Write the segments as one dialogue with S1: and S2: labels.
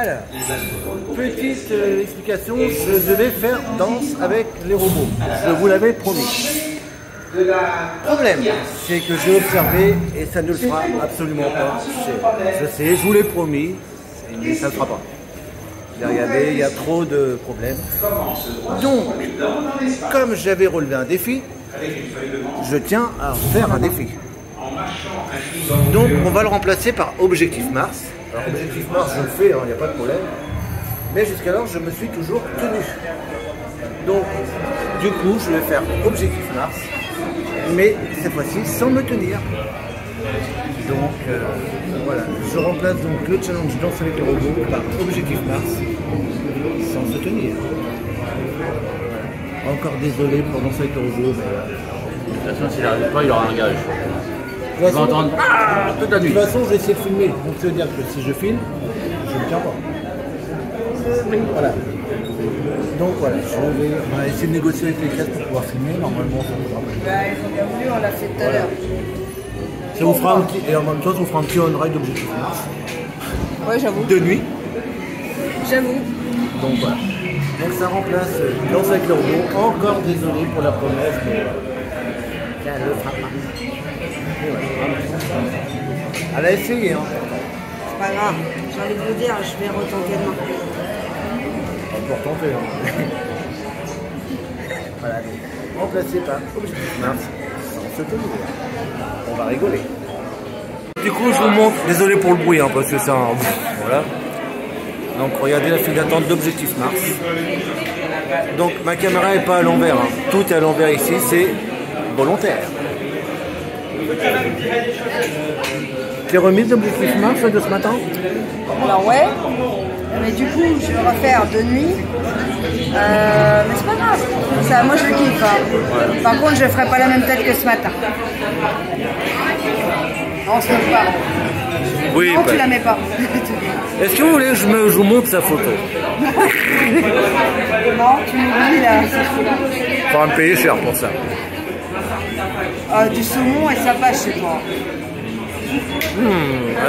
S1: Alors, petite explication, je devais faire danse avec les robots. Je vous l'avais promis. Problème, c'est que j'ai observé et ça ne le fera absolument pas. Je sais, je vous l'ai promis, mais ça ne le fera pas. J'ai regardé, il y a trop de problèmes. Donc, comme j'avais relevé un défi, je tiens à faire un défi. Donc, on va le remplacer par Objectif Mars. Alors, Objectif Mars, je le fais, il n'y a pas de problème. Mais jusqu'alors, je me suis toujours tenu. Donc, du coup, je vais faire Objectif Mars, mais cette fois-ci sans me tenir. Donc, voilà. Je remplace donc le challenge Danse avec les robots par Objectif Mars, sans se tenir. Voilà. Encore désolé pour Danse avec les robots, mais...
S2: De toute façon, s'il n'arrive pas, il aura un gage.
S1: Il va entendre toute la nuit. De toute façon, je vais essayer de filmer. Donc, ça veut dire que si je filme, je ne me tiens pas. Voilà. Donc voilà, on va essayer de négocier avec les cadres pour pouvoir filmer. Normalement, ça vous fera.
S3: On l'a fait tout à l'heure.
S1: Ça vous fera un petit, et en même temps, ça vous fera un petit on-ride d'Objectif Mars.
S3: Ouais, j'avoue.
S1: De nuit.
S3: J'avoue.
S1: Donc voilà. Donc ça remplace Danse avec le robot. Encore désolé pour la promesse, mais ça ne le fera pas. Elle a essayé, hein.
S3: C'est pas grave. J'ai envie de vous dire, je vais retenter demain.
S1: Pour tenter. Hein. Voilà, donc, remplacé par Objectif Mars sans se tenir. On va rigoler. Du coup, je vous montre, désolé pour le bruit, hein, parce que c'est un... Voilà. Donc, regardez la file d'attente d'Objectif Mars. Donc, ma caméra n'est pas à l'envers. Hein. Tout est à l'envers ici, c'est volontaire. T'es remise d'Objectif Mars de ce matin?
S3: Alors ouais, mais du coup je vais refaire de nuit, mais c'est pas grave, ça, moi je le kiffe. Hein. Ouais. Par contre je ne ferai pas la même tête que ce matin. On se moque pas.
S1: Oui,
S3: non, tu la mets pas.
S1: Est-ce que vous voulez que je vous montre sa photo?
S3: Non, tu m'oublies là.
S1: Il faudra me payer cher pour ça.
S3: Du saumon et ça passe chez toi.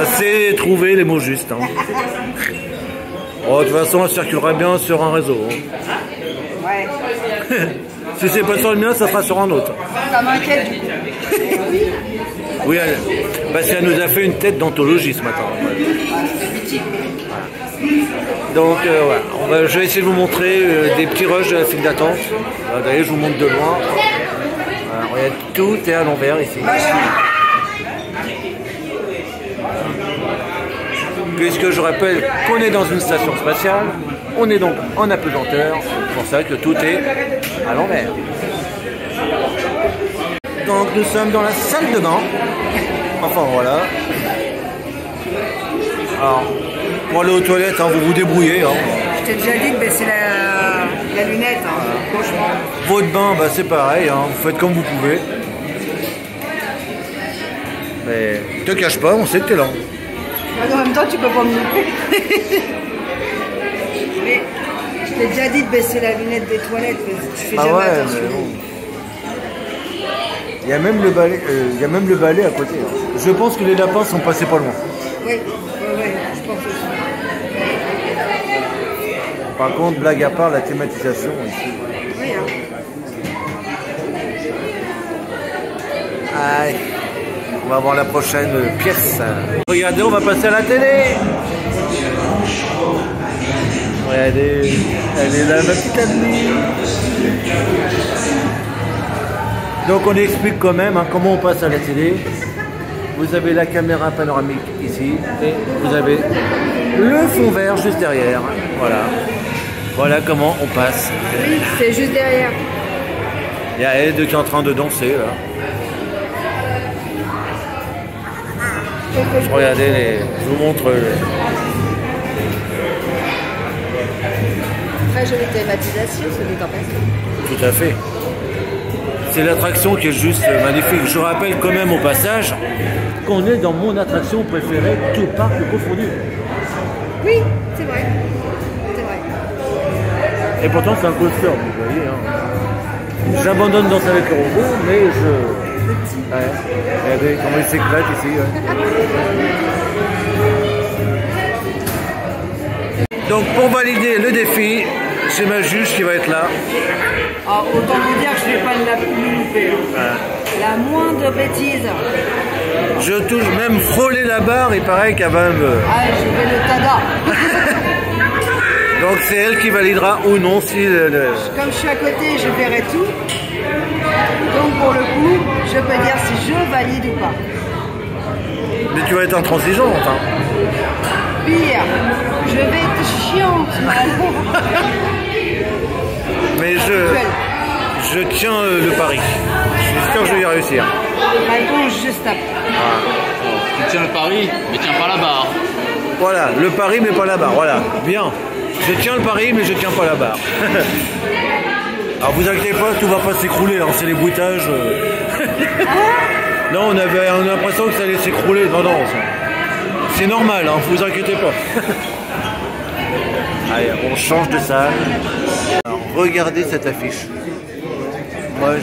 S1: Assez trouver les mots justes. Hein. Oh, de toute façon, elle circulera bien sur un réseau. Hein.
S3: Ouais.
S1: Si c'est pas sur le mien, ça sera sur un autre.
S3: Ça m'inquiète du coup.
S1: Oui, parce qu'elle nous a fait une tête d'anthologie ce matin. Donc, voilà. Je vais essayer de vous montrer des petits rushs de la file d'attente. D'ailleurs, je vous montre de loin. Regarde, tout est à l'envers ici. Puisque je rappelle qu'on est dans une station spatiale, on est donc en apesanteur, c'est pour ça que tout est à l'envers. Donc nous sommes dans la salle de bain, enfin voilà. Alors, pour aller aux toilettes, hein, vous vous débrouillez. Hein.
S3: Je t'ai déjà dit que c'est la lunette, hein, franchement.
S1: Votre bain, bah, c'est pareil, hein, vous faites comme vous pouvez. Mais te cache pas, on sait que t'es lent.
S3: En même temps, tu peux pas me louper. Mais je t'ai déjà dit de baisser la lunette des toilettes, mais tu fais jamais attention.
S1: Il y a même le balai, à côté. Hein. Je pense que les lapins sont passés pas loin.
S3: Oui, je pense aussi.
S1: Par contre, blague à part, la thématisation ici.
S3: Oui, hein.
S1: Aïe. On va voir la prochaine pièce. Regardez, on va passer à la télé. Regardez, elle est là, ma petite amie. Donc on explique quand même hein, comment on passe à la télé. Vous avez la caméra panoramique ici et vous avez le fond vert juste derrière. Voilà. Voilà comment on passe.
S3: Oui, c'est juste derrière.
S1: Il y a elle qui est en train de danser là. Regardez, je vous montre.
S3: Très jolie thématisation, ce n'est pas passé.
S1: Tout à fait. C'est l'attraction qui est juste magnifique. Je rappelle quand même au passage qu'on est dans mon attraction préférée, tout parc confondu.
S3: Oui, c'est vrai. C'est vrai.
S1: Et pourtant c'est un coaster, vous voyez. Hein. J'abandonne Danse avec les robots, mais je... Ouais. Regardez comment il s'éclate ici. Ouais. Donc pour valider le défi, c'est ma juge qui va être là.
S3: Alors, autant vous dire que je ne vais pas le louper. La moindre bêtise.
S1: Je touche même frôler la barre, il paraît qu'elle va me...
S3: Ah, je vais le tada.
S1: Donc c'est elle qui validera ou non si...
S3: Comme je suis à côté, je verrai tout. Donc pour le coup, je peux dire si je valide ou pas.
S1: Mais tu vas être intransigeante, hein.
S3: Pire, je vais être chiante.
S1: Mais je tiens le pari. J'espère que je vais y réussir.
S3: Réponse juste après.
S2: Tu tiens le pari, mais tiens pas la barre.
S1: Voilà, le pari mais pas la barre, voilà, bien. Je tiens le pari mais je tiens pas la barre. Alors vous inquiétez pas, tout va pas s'écrouler, hein, c'est les bruitages. Non, on avait l'impression que ça allait s'écrouler, non, non, c'est normal, hein, vous inquiétez pas. Allez, on change de salle. Alors, regardez cette affiche. Moi,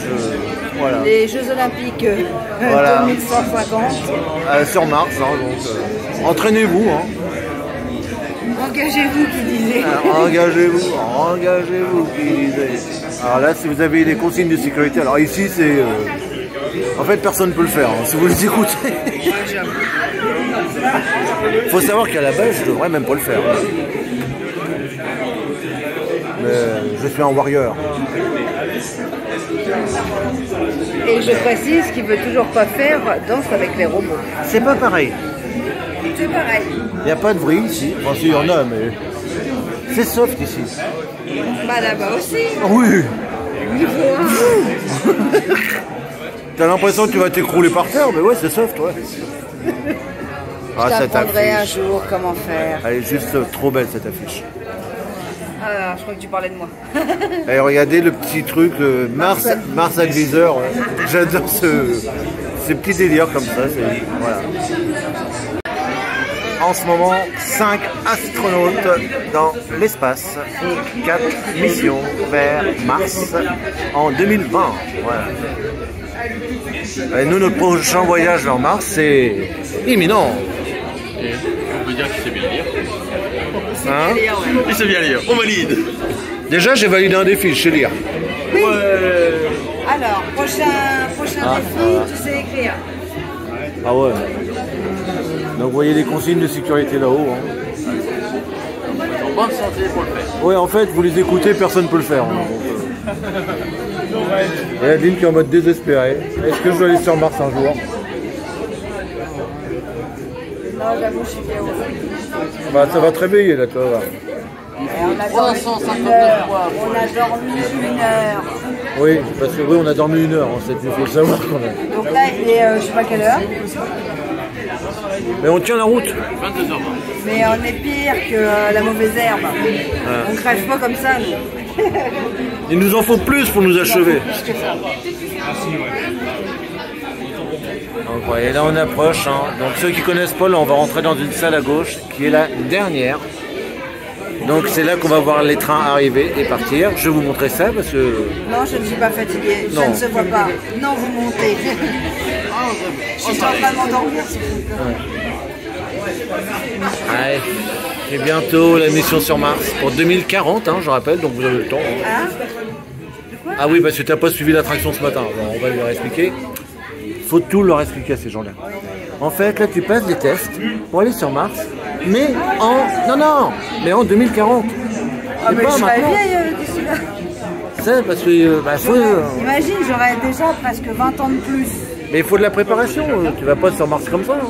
S1: voilà.
S3: Les Jeux Olympiques
S1: Voilà.
S3: 2150.
S1: Sur Mars, hein, donc entraînez-vous. Hein.
S3: Engagez-vous, qui disait.
S1: Engagez-vous, qui disait. Alors là, si vous avez des consignes de sécurité, alors ici, c'est... En fait, personne ne peut le faire, hein, si vous les écoutez. Faut savoir qu'à la base, je devrais même pas le faire. Mais je suis un warrior.
S3: Et je précise qu'il veut toujours pas faire danse avec les robots.
S1: C'est pas pareil.
S3: C'est pareil.
S1: Il n'y a pas de bruit ici. Enfin, si, il y en a, mais... C'est soft ici.
S3: Bah là-bas aussi.
S1: Oui.
S3: Niveau 1.
S1: T'as l'impression que tu vas t'écrouler par terre, mais ouais, c'est soft, ouais.
S3: Je t'apprendrai un jour comment faire.
S1: Elle est juste trop belle, cette affiche.
S3: Ah, je crois que tu parlais de moi.
S1: Et regardez le petit truc, Mars Advisor. Ouais. J'adore ce petit délire comme ça. Voilà. En ce moment, 5 astronautes dans l'espace et 4 missions vers Mars en 2020. Voilà. Et nous, notre prochain voyage vers Mars, c'est imminent.
S2: Et on peut dire qu'il sait bien lire.
S1: Hein?
S2: Il sait bien lire, on valide.
S1: Déjà, j'ai validé un défi, je sais lire.
S3: Oui. Alors, prochain défi, tu sais écrire.
S1: Ah ouais. Donc vous voyez les consignes de sécurité là-haut. Hein.
S2: En bonne santé pour le faire.
S1: Ouais, en fait, vous les écoutez, personne ne peut le faire. Hein, il y a Adeline qui est en mode désespéré. Est-ce que je dois aller sur Mars un jour?
S3: Non, j'avoue, je suis bien haut.
S1: Bah, ça va te réveiller là, toi. Là.
S3: On a dormi 1 heure. On a dormi 1 heure.
S1: Oui, parce que oui, on a dormi 1 heure en cette nuit, il faut le savoir quand même.
S3: Donc là, il est, je sais pas quelle heure.
S1: Mais on tient la route.
S2: 22h20.
S3: Mais on est pire que la mauvaise herbe. On crève pas comme ça, nous.
S1: Il nous en faut plus pour nous achever. Donc voyez, là on approche. Hein. Donc ceux qui connaissent pas, là on va rentrer dans une salle à gauche qui est la dernière. Donc c'est là qu'on va voir les trains arriver et partir. Je vais vous montrer ça parce que...
S3: Non, je ne suis pas fatiguée.
S1: Non.
S3: Ça ne se voit pas. Non, vous montez. Je suis en train de m'endormir.
S1: Allez, c'est bientôt la mission sur Mars pour 2040, hein, je rappelle, donc vous avez le temps. Hein.
S3: Hein?
S1: Ah oui, parce que tu n'as pas suivi l'attraction ce matin. Bon, on va leur expliquer. Il faut tout leur expliquer à ces gens-là. En fait, là, tu passes des tests pour aller sur Mars, mais en... Non, mais en 2040.
S3: Ah, mais je serais vieille d'ici là.
S1: C'est parce que... bah, faut...
S3: Imagine, j'aurais déjà presque 20 ans de plus.
S1: Mais il faut de la préparation. Tu vas pas sur Mars comme ça. Hein.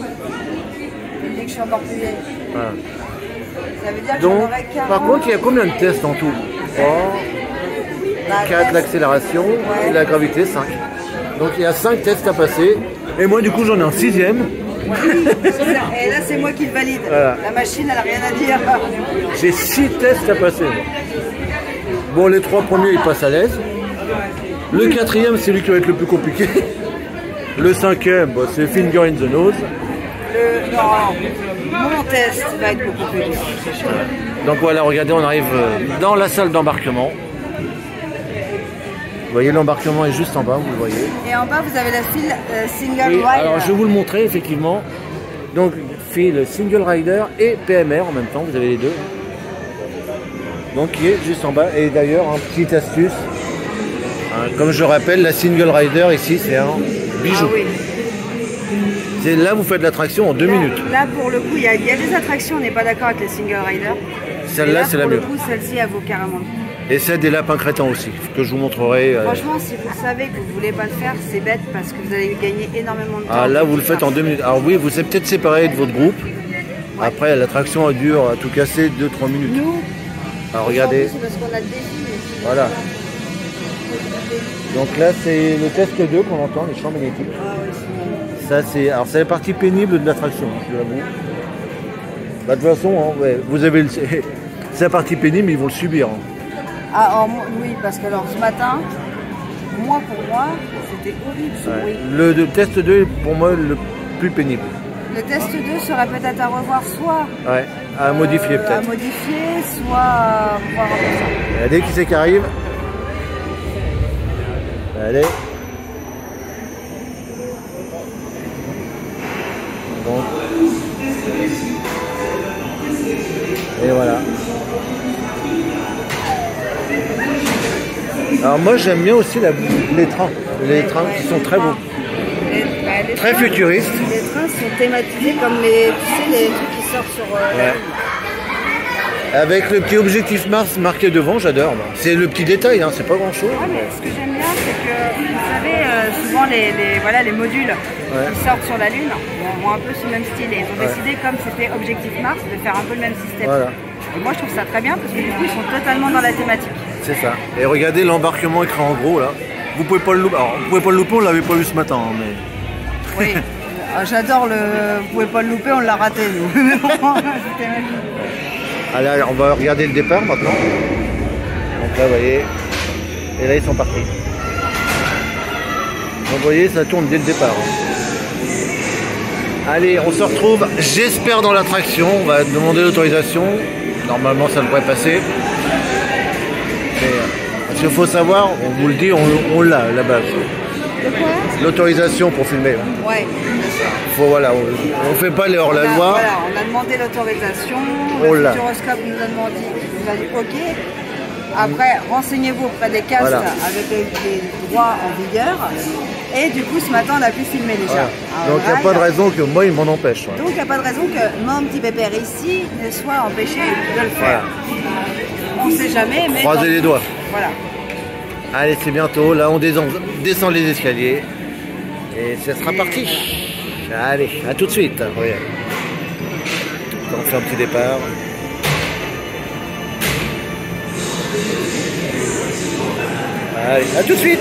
S3: Tu dis que je suis encore plus vieille.
S1: Voilà.
S3: Ça veut dire que
S1: Donc,
S3: j'en aurais 40.
S1: par contre, il y a combien de tests en tout? 3, 4, l'accélération et la gravité, 5. Donc il y a 5 tests à passer. Et moi, du coup, j'en ai un 6e.
S3: Et là, c'est moi qui le valide. Voilà. La machine, elle n'a rien à dire.
S1: J'ai 6 tests à passer. Bon, les 3 premiers, ils passent à l'aise. Le 4e, c'est lui qui va être le plus compliqué. Le 5e, bah, c'est Finger in the Nose.
S3: Mon test va être beaucoup plus dur.
S1: Donc voilà, regardez, on arrive dans la salle d'embarquement. Vous voyez, l'embarquement est juste en bas, vous le voyez.
S3: Et en bas, vous avez la file Single
S1: Oui,
S3: Rider.
S1: alors je vais vous le montrer, effectivement. Donc, file Single Rider et PMR en même temps, vous avez les deux. Donc qui est juste en bas. Et d'ailleurs, un petite astuce. Hein, comme je le rappelle, la single rider ici, c'est un bijou.
S3: Ah oui.
S1: Là, vous faites l'attraction en 2 minutes.
S3: Là, pour le coup, il y a des attractions, on n'est pas d'accord avec les single riders.
S1: Celle-là, c'est la mieux.
S3: Pour le coup, celle-ci, elle vaut carrément le coup.
S1: Et celle des lapins crétins aussi, que je vous montrerai.
S3: Franchement, si vous savez que vous ne voulez pas le faire, c'est bête parce que vous allez gagner énormément de temps.
S1: Ah, là, vous le faites en 2 minutes. Alors oui, vous êtes peut-être séparé de votre groupe. Ouais. Après, l'attraction, elle dure, à tout casser, 2-3 minutes.
S3: Nous,
S1: alors regardez.
S3: c'est parce qu'on a le défi.
S1: Voilà. Donc là, c'est le test 2 qu'on entend, les champs magnétiques.
S3: Ah, ouais,
S1: ça, c'est la partie pénible de l'attraction, je l'avoue. Bah, de toute façon, hein, ouais, vous avez le... c'est la partie pénible, ils vont le subir. Hein.
S3: Ah, oui, parce que alors, ce matin, pour moi, c'était horrible ce bruit.
S1: Le test 2 est pour moi le plus pénible.
S3: Le test 2 serait peut-être à revoir, soit
S1: à modifier peut-être.
S3: À modifier, soit à voir un peu ça.
S1: Regardez qui c'est qui arrive. Allez. Donc. Et voilà. Alors moi j'aime bien aussi les trains. Les trains qui sont très beaux. Très futuristes.
S3: Les trains sont thématisés comme les trucs qui sortent sur la Lune.
S1: Avec le petit objectif Mars marqué devant, j'adore. C'est le petit détail, hein, c'est pas grand chose.
S3: Ouais, mais ce que j'aime bien, c'est que vous savez, souvent les modules qui sortent sur la Lune ont un peu ce même style. Et ils ont décidé, comme c'était objectif Mars, de faire un peu le même système.
S1: Voilà.
S3: Et moi je trouve ça très bien parce que du coup ils sont totalement dans la thématique.
S1: C'est ça. Et regardez l'embarquement écrit en gros là. Vous pouvez pas le louper. Alors, vous pouvez pas le louper, on l'avait pas vu ce matin, hein, mais.
S3: Oui. J'adore le. Vous pouvez pas le louper, on l'a raté nous. C'était magique.
S1: Allez, on va regarder le départ maintenant. Donc là, vous voyez. Et là, ils sont partis. Donc vous voyez, ça tourne dès le départ. Allez, on se retrouve, j'espère, dans l'attraction. On va demander l'autorisation. Normalement, ça devrait passer. Parce qu'il faut savoir, on vous le dit, on l'a à la base. L'autorisation pour filmer.
S3: Ouais.
S1: Voilà, on fait pas les hors-la-loi.
S3: Voilà, on a demandé l'autorisation. Le Futuroscope nous a dit OK. Après, renseignez-vous auprès des castes avec les droits en vigueur. Et du coup, ce matin, on a pu filmer déjà.
S1: Voilà. Donc, il n'y a pas de raison que moi, il m'en empêche.
S3: Donc, il n'y a pas de raison que mon petit pépère ici ne soit empêché de le faire. Voilà. On ne sait jamais, mais...
S1: Croisez les doigts.
S3: Voilà.
S1: Allez, c'est bientôt. Là, on descend les escaliers. Et ça sera parti. Allez, à tout de suite. Regarde. On fait un petit départ. Allez, à tout de suite.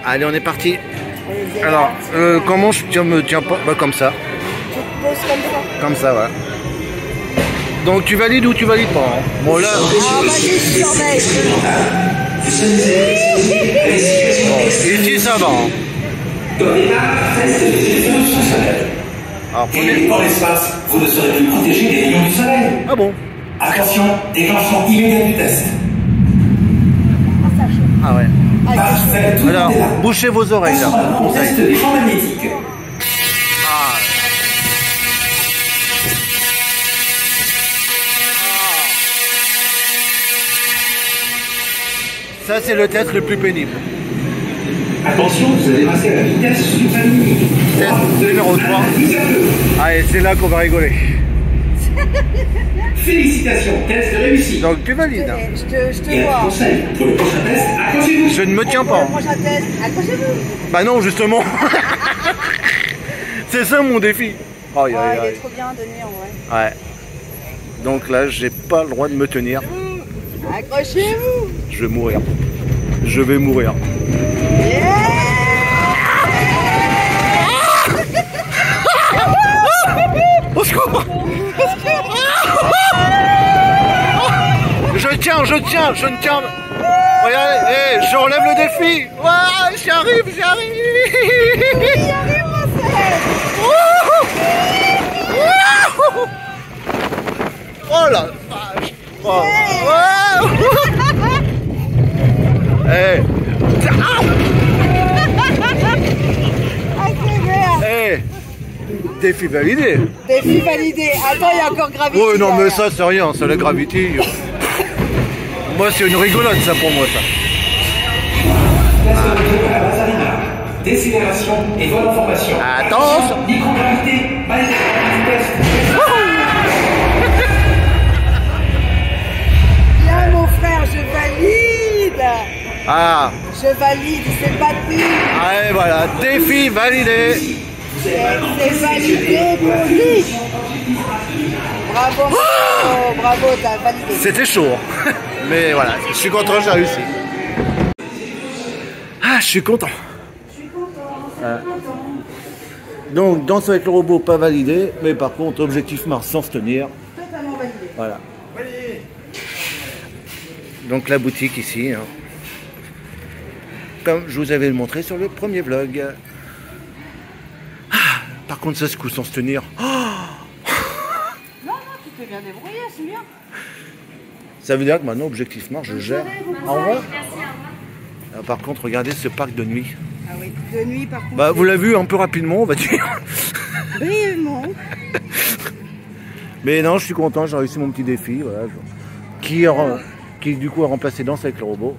S1: Allez, on est parti. Alors, comment je me tiens pas? Bah, comme ça.
S3: Tu te poses comme ça.
S1: Comme ça, ouais. Donc, tu valides ou tu valides pas, hein? Bon, là...
S3: Ah, vas-y, je surveille.
S1: Bon, ici, ça va, hein. Alors,
S4: et dans l'espace, vous ne serez plus protégé des rayons du soleil.
S1: Ah bon?
S4: Attention, déclenchement immédiat du test.
S1: Ah ouais.
S4: Parfait, tout
S1: Alors, bouchez vos oreilles là.
S4: On teste des champs magnétiques.
S1: Ah. Ça, c'est le test le plus pénible.
S4: Attention, vous allez passer à la vitesse suprême.
S1: Test numéro 3. Allez, c'est là qu'on va rigoler.
S4: Félicitations, test réussi.
S1: Donc tu valides.
S3: Je te
S4: Et un
S3: vois.
S4: conseil, pour le prochain test, accrochez-vous.
S1: Je ne me tiens pas.
S3: Pour le prochain test, accrochez-vous.
S1: Bah non, justement. C'est ça mon défi. Oh,
S3: Il est trop bien, Denis, en vrai.
S1: Ouais. Donc là, j'ai pas le droit de me tenir.
S3: Accrochez-vous.
S1: Je vais mourir. Je vais mourir. Au secours! Je tiens, je ne tiens. Regardez, hey, je relève le défi. Ouais, j'y arrive.
S3: Il y arrive,
S1: Oh la vache. Oh. Hey. Hey. Défi validé.
S3: Défi validé. Attends, il y a encore gravité.
S1: Oh non, mais ça c'est rien, c'est la gravité. moi c'est une rigolote ça pour moi ça.
S4: Décélération et vol en formation.
S1: Attention.
S4: Microgravité,
S3: Bien mon frère, je valide.
S1: Ah.
S3: Je valide, c'est battu.
S1: Allez voilà, défi validé.
S3: C'est validé pour lui. Bravo, bravo, t'as validé.
S1: C'était chaud. Mais voilà, je suis content, j'ai réussi. Ah, je suis content. Donc, danse avec le robot, pas validé. Mais par contre, objectif Mars sans se tenir.
S3: Totalement validé.
S1: Voilà. Donc, la boutique ici. Hein. Comme je vous avais montré sur le premier vlog. Ah, par contre, ça se coule sans se tenir. Oh,
S3: Non, tu peux bien débrouiller, c'est bien.
S1: ça veut dire que maintenant, objectif Mars, je gère. Au revoir. Ah, par contre, regardez ce parc de nuit.
S3: Ah oui, de nuit par contre.
S1: Bah, vous l'avez vu un peu rapidement, on va dire.
S3: Brièvement.
S1: Mais non, je suis content, j'ai réussi mon petit défi. Voilà, qui du coup a remplacé Danse avec le robot.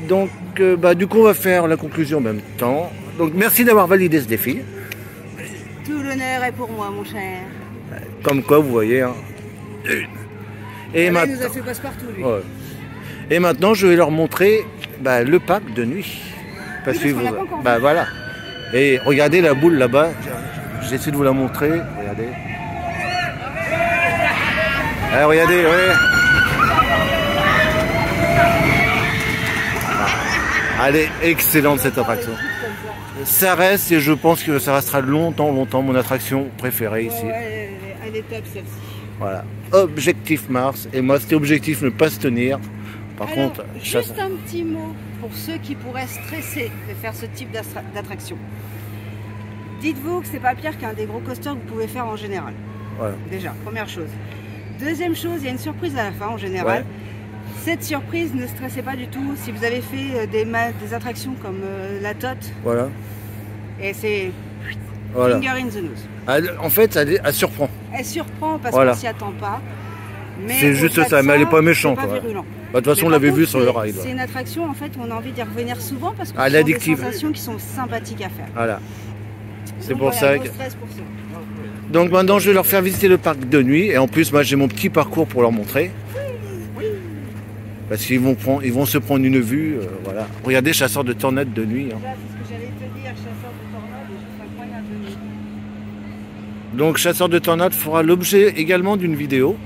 S1: Donc, bah, du coup, on va faire la conclusion en même temps. Donc, merci d'avoir validé ce défi.
S3: Tout l'honneur est pour moi, mon cher.
S1: Comme quoi, vous voyez. Hein. Et
S3: Il
S1: maintenant,
S3: nous a fait passe-partout, lui.
S1: ouais. Et maintenant, je vais leur montrer bah, le parc de nuit. Parce que
S3: qu'on l'a pas encore
S1: bah
S3: vu.
S1: voilà. Et regardez la boule là-bas. J'essaie de vous la montrer. Regardez. Ah, regardez, ouais. Elle est excellente cette attraction. Ça reste et je pense que ça restera longtemps mon attraction préférée ici.
S3: Ouais, elle est top celle-ci.
S1: Voilà. Objectif Mars. Et moi c'était objectif ne pas se tenir. Par
S3: Alors,
S1: contre,
S3: juste un petit mot pour ceux qui pourraient stresser de faire ce type d'attraction. Dites-vous que c'est pas pire qu'un des gros coasters que vous pouvez faire en général.
S1: voilà.
S3: Déjà, première chose. Deuxième chose, il y a une surprise à la fin en général.
S1: Ouais.
S3: Cette surprise, ne stressez pas du tout. Si vous avez fait des attractions comme la Tote,
S1: Voilà.
S3: et c'est
S1: Voilà.
S3: finger in the nose.
S1: En fait, elle surprend.
S3: Elle surprend parce
S1: Voilà.
S3: qu'on s'y attend pas. Mais
S1: C'est juste
S3: au-delà de
S1: ça, mais elle est pas méchante,
S3: c'est pas
S1: ouais.
S3: virulent.
S1: Bah, de toute façon, on
S3: Mais par
S1: l'avait vu
S3: contre,
S1: sur le ride.
S3: C'est une attraction en fait où on a envie d'y revenir souvent parce que
S1: Ah,
S3: ce sont des
S1: l'addictive.
S3: sensations qui sont sympathiques à faire.
S1: Voilà. C'est
S3: Donc,
S1: pour
S3: voilà,
S1: ça
S3: gros
S1: que...
S3: stress pour ça.
S1: Donc maintenant, je vais leur faire visiter le parc de nuit. Et en plus, moi, j'ai mon petit parcours pour leur montrer. Parce qu'ils vont se prendre une vue. Voilà. Regardez, chasseur de tornades de nuit. Hein.
S3: Là, c'est ce que j'allais te dire, chasseur de tornades, et juste incroyable de nuit.
S1: Donc, chasseur de tornades fera l'objet également d'une vidéo.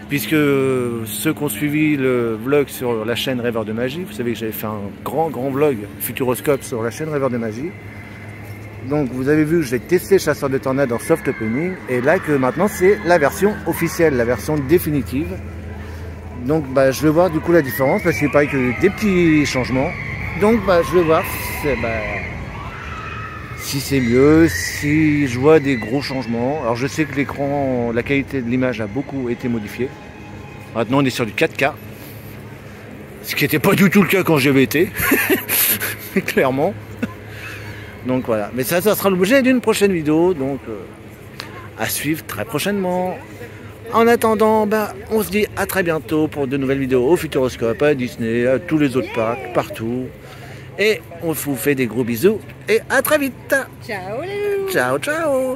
S1: Puisque ceux qui ont suivi le vlog sur la chaîne Rêveur de Magie, vous savez que j'avais fait un grand vlog Futuroscope sur la chaîne Rêveur de Magie. Donc vous avez vu que j'ai testé Chasseur de Tornades en soft opening et là que maintenant c'est la version officielle, la version définitive. Donc bah, je vais voir du coup la différence parce qu'il paraît qu'il y a eu des petits changements. Donc bah, je vais voir si c'est mieux, si je vois des gros changements. Alors je sais que l'écran, la qualité de l'image a beaucoup été modifiée. Maintenant on est sur du 4K. Ce qui n'était pas du tout le cas quand j'y avais été. Clairement. Donc voilà. Mais ça sera l'objet d'une prochaine vidéo. Donc à suivre très prochainement. En attendant, bah, on se dit à très bientôt pour de nouvelles vidéos au Futuroscope, à Disney, à tous les autres parcs, partout. Et on vous fait des gros bisous et à très vite.
S3: Ciao les loups.
S1: Ciao, ciao.